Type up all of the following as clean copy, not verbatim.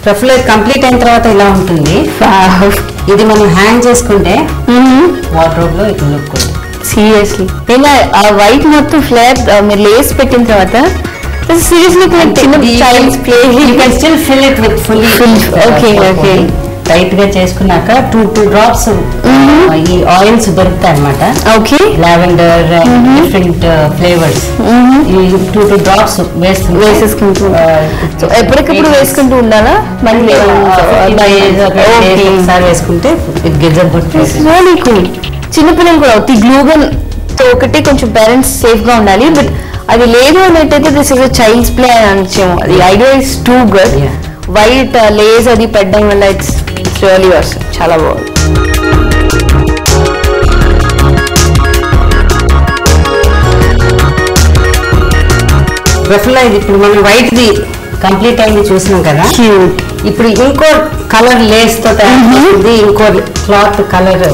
రఫ్లో complete అయిన తర్వాత ఇలా ఉంటుంది. ఇది మనం హ్యాంగ్ చేసుకుంటే వార్డ్రోబ్ లో ఇట్లా లుక్ ఉంటుంది. సీరియస్లీ ఇలా వైట్ మొత్తం ఫ్లేర్ మీరు లేస్ పెట్టిన తర్వాత సీరియస్లీ చిన్న child's play you can still fill it with fully. Okay okay tight గా చేసుకున్నాక 2 drops ఈ ఆయిల్స్ దొరుకుతాయి అన్నమాట. Okay lavender different flavours 2 drops వేసేసుకుంటూ ఎప్పటికప్పుడు వేసుకుంటూ ఉండాలా? మళ్ళీ ఒకసారి వేసుకుంటే it gives a good taste. Really cool. చిన్నపిల్లలు కూడా అవుతాయి. గ్లూగన్ తో ఒకటి కొంచెం పేరెంట్స్ సేఫ్ గా ఉండాలి. బట్ అది లేదు అన్నట్టయితే this is a child's play అని అనొచ్చేమో. అది idea is too good. White lace అది పెట్టడం వల్ల ఇట్స్ రియల్లీ వర్స్ చాలా బాగుంది. రఫ్లో ఇది ఇప్పుడు మనం వైట్ ది కంప్లీట్ అయింది చూసినాం కదా. ఇప్పుడు ఇంకో కలర్ లేస్ తో తయారు చేసింది, ఇంకో క్లాత్ కలర్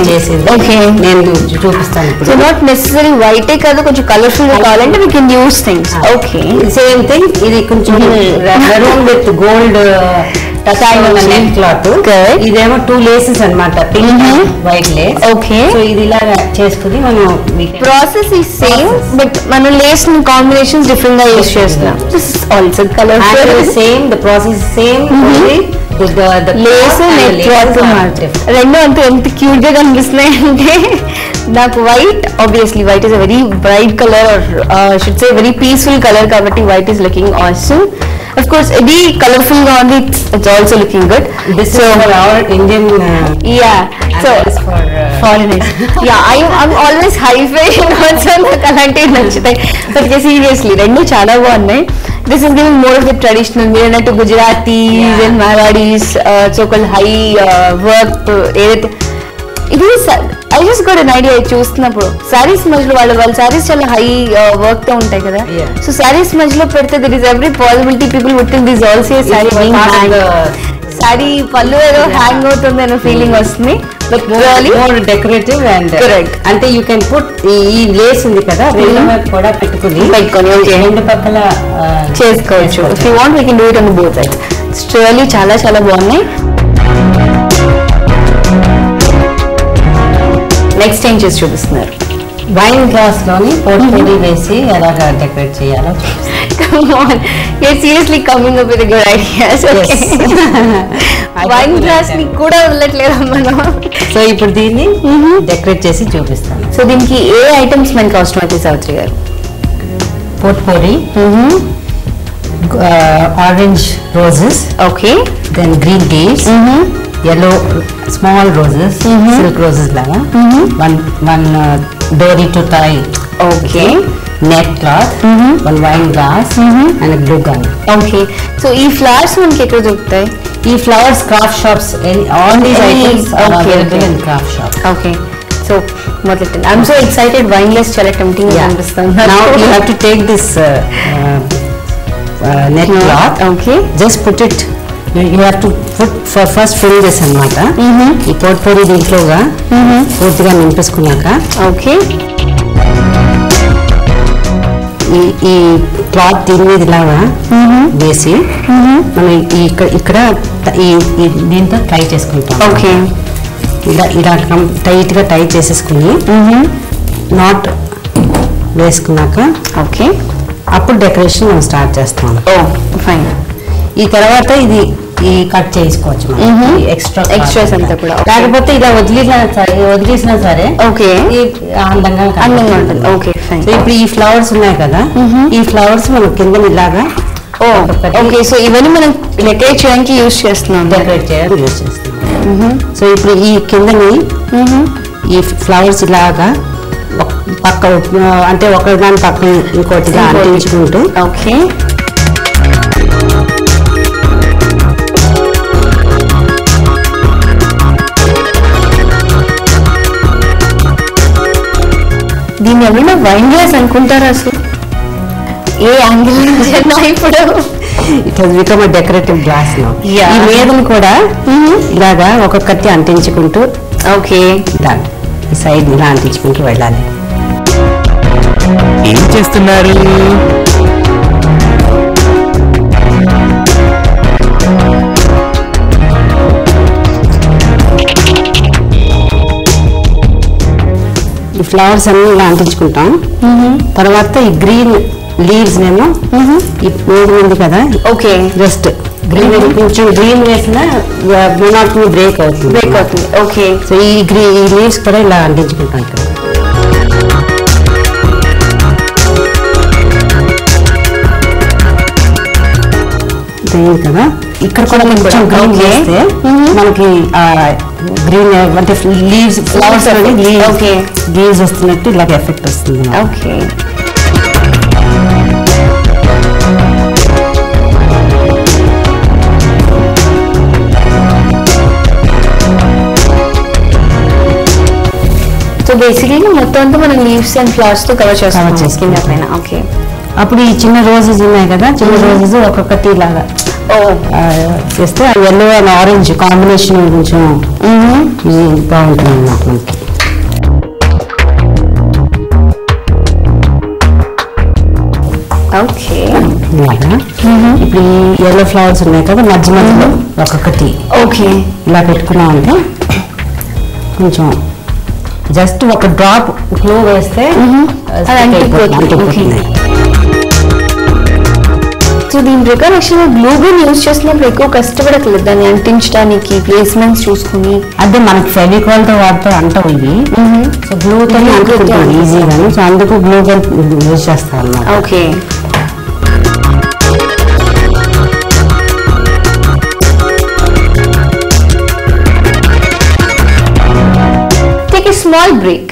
చేసింది నేను చూపిస్తాను ఇప్పుడు. సో నాట్ నెసెసరీ వైటే కాదు, కొంచెం కలర్ఫుల్ గా కావాలంటే we can use things. Okay same thing. ఇది కొంచెం maroon with gold net cloth. ఇదేమో 2 laces అన్నమాట, pink white lace. Okay so ఇది ఇలా చేసుకుని మనం ప్రాసెస్ ఈ సేమ్ బట్ మనం లేస్ కాంబినేషన్స్ డిఫరెంట్ గా యూస్ చేస్తున్నాం. Also colour same, the process same, lace net cloth రెండు అంతా ఎంత క్యూట్ గా కనిపిస్తున్నాయి అంటే నాకు white obviously white is a very bright colour, should say very peaceful colour కాబట్టి white is looking awesome. Of course, ఇది colourful గా ఉంది. It's also looking good. This is for our Indian. Yeah. So for foreigners. Yeah, I'm always high-fi also నాకు అలాంటివి నచ్చుతాయి. But seriously, రెండు చాలా బాగున్నాయి. This is giving more of the traditional. మీరు అన్నట్టు Gujaratis and Marathis, so-called high work. ఏదైతే ఇది I just got an idea చూస్తున్నప్పుడు శారీస్ మధ్యలో వాళ్ళ శారీస్ చాలా హై వర్క్ తో ఉంటాయి కదా. సో శారీస్ మధ్యలో పెడితే there is every possibility people would think this also sari పళ్ళు ఏదో హ్యాంగ్ అవుతుంది అనే ఫీలింగ్ వస్తుంది. But more decorative and correct. అంటే యూ కెన్ పుట్ ఈ లేస్ ఉంది కదా, రెండు వైపు కూడా పెట్టుకుని రెండు పక్కల చేసుకోవచ్చు. If you want we can do it on both sides. It's really చాలా చాలా బాగున్నాయి. నెక్స్ట్ ఏం చేసి చూపిస్తున్నారు? వైన్ గ్లాస్ లోని పొడి వేసి ఎలాగా డెకరేట్ చేయాలో seriously coming up with good ideas. Wine glass ని కూడా వదలట్లేదు మనం. సో ఇప్పుడు దీన్ని డెకరేట్ చేసి చూపిస్తాను. సో దీనికి ఏ ఐటమ్స్ మనకి అవసరం అవుతాయి సావిత్రి గారు? పొడి, orange roses, okay, then green leaves, yellow small roses, silk roses laga, one dory to tie, okay, net cloth, one wine glass, and a glue gun. Okay, so ee flowers manki ekkada doruktayi? Ee flowers craft shops, all these items are available in craft shops. Okay, so I'm so excited. Wineless chala tempting anipisthundi. Now you have to take this net cloth. Okay, just put it, you have to put first fill this అన్నమాట. ఈ పొడి దీంట్లోగా పూర్తిగా నింపేసుకున్నాక okay ఈ cloth దీని మీద ఇలాగా వేసి మనం ఇక్కడ దీంతో టై చేసుకుంటాం. ఓకే, ఇలా టైట్ గా టై చేసేసుకుని నాట్ వేసుకున్నాక ఓకే అప్పుడు డెకరేషన్ మనం స్టార్ట్ చేస్తాం. ఫైన్. ఈ తర్వాత ఇది కట్ చేసుకోవచ్చు ఎక్స్ట్రాస్ అంతా కూడా. లేకపోతే ఇలా వదిలేసినా సరే ఓకే అందంగా ఉంటుంది. Okay fine. ఇప్పుడు ఈ ఫ్లవర్స్ ఉన్నాయి కదా, ఈ ఫ్లవర్స్ మనం కింద ఇలాగా ఓకే. సో ఇవన్నీ మనం డెకరేట్ చేయడానికి యూజ్ చేస్తున్నాం, డెకరేట్ చేయడానికి యూజ్ చేస్తున్నాం. సో ఇప్పుడు ఈ కిందని ఈ ఫ్లవర్స్ ఇలాగా పక్క అంటే ఒకదాని పక్కన ఇంకోటిగా అంటించుకుంటూ ఓకే దీన్ని ఎవరైనా వైన్ గ్లాస్ అనుకుంటారా అసలు? ఏ యాంగిల్ ఇప్పుడు it has become a decorative glass now. ఈ మీదను కూడా ఇలాగా ఒక్కొక్కటి అంటించుకుంటూ ఓకే ఈ సైడ్ ఇలా అంటించుకుంటూ వెళ్ళాలి. ఏం చేస్తున్నారు? ఫ్లవర్స్ అన్ని ఇలా అంటించుకుంటాం. తర్వాత ఈ గ్రీన్ లీవ్స్ నేను ఈ వేడి ఉంది కదా, ఓకే, జస్ట్ గ్రీన్ కొంచెం గ్రీన్ వేసిన మొనాటనీ బ్రేక్ అవుతుంది. ఓకే. సో ఈ లీవ్స్ కూడా ఇలా అంటించుకుంటాం ఇక్కడ. కదా ఇక్కడ కూడా కొంచెం గ్రీన్ వేస్తే మనకి గ్రీన్ అంటే లీవ్స్ ఫ్లవర్స్ లీవ్స్ వస్తున్నట్టు ఇలాగ ఎఫెక్ట్ వస్తుంది. ఓకే. సో బేసిక్లీ మొత్తం అంతా మనం లీవ్స్ అండ్ ఫ్లవర్స్ తో కవర్ చేస్తాం కింద పైన. ఓకే. అప్పుడు ఈ చిన్న రోజెస్ ఉన్నాయి కదా, చిన్న రోజెస్ ఒక్కొక్కటి లాగా చేస్తే ఎల్లో అండ్ ఆరెంజ్ కాంబినేషన్ కొంచెం బాగుంటుంది అన్నమాట మనకి. ఓకే. ఇలాగా ఇప్పుడు ఈ ఎల్లో ఫ్లవర్స్ ఉన్నాయి కదా, మధ్య మధ్యలో ఒక్కొక్కటి ఓకే ఇలా పెట్టుకున్నామంటే కొంచెం జస్ట్ ఒక డ్రాప్ గ్లూ వేస్తే అంటిపోతుంది. సో దీని ప్రకారం యాక్చువల్గా గ్లూ గన్ యూజ్ చేసినప్పుడు ఎక్కువ కష్టపడట్లేదు దాన్ని అంటించడానికి, ప్లేస్మెంట్స్ చూసుకుని. అదే మనకి ఫెవికాల్ తో వాడితే అంటావు ఇవి, సో గ్లూ తో అంటుకుంటాం ఈజీగాను. సో అందుకు గ్లూ గన్ యూజ్ చేస్తాం అన్నమాట. Okay. Take a small break.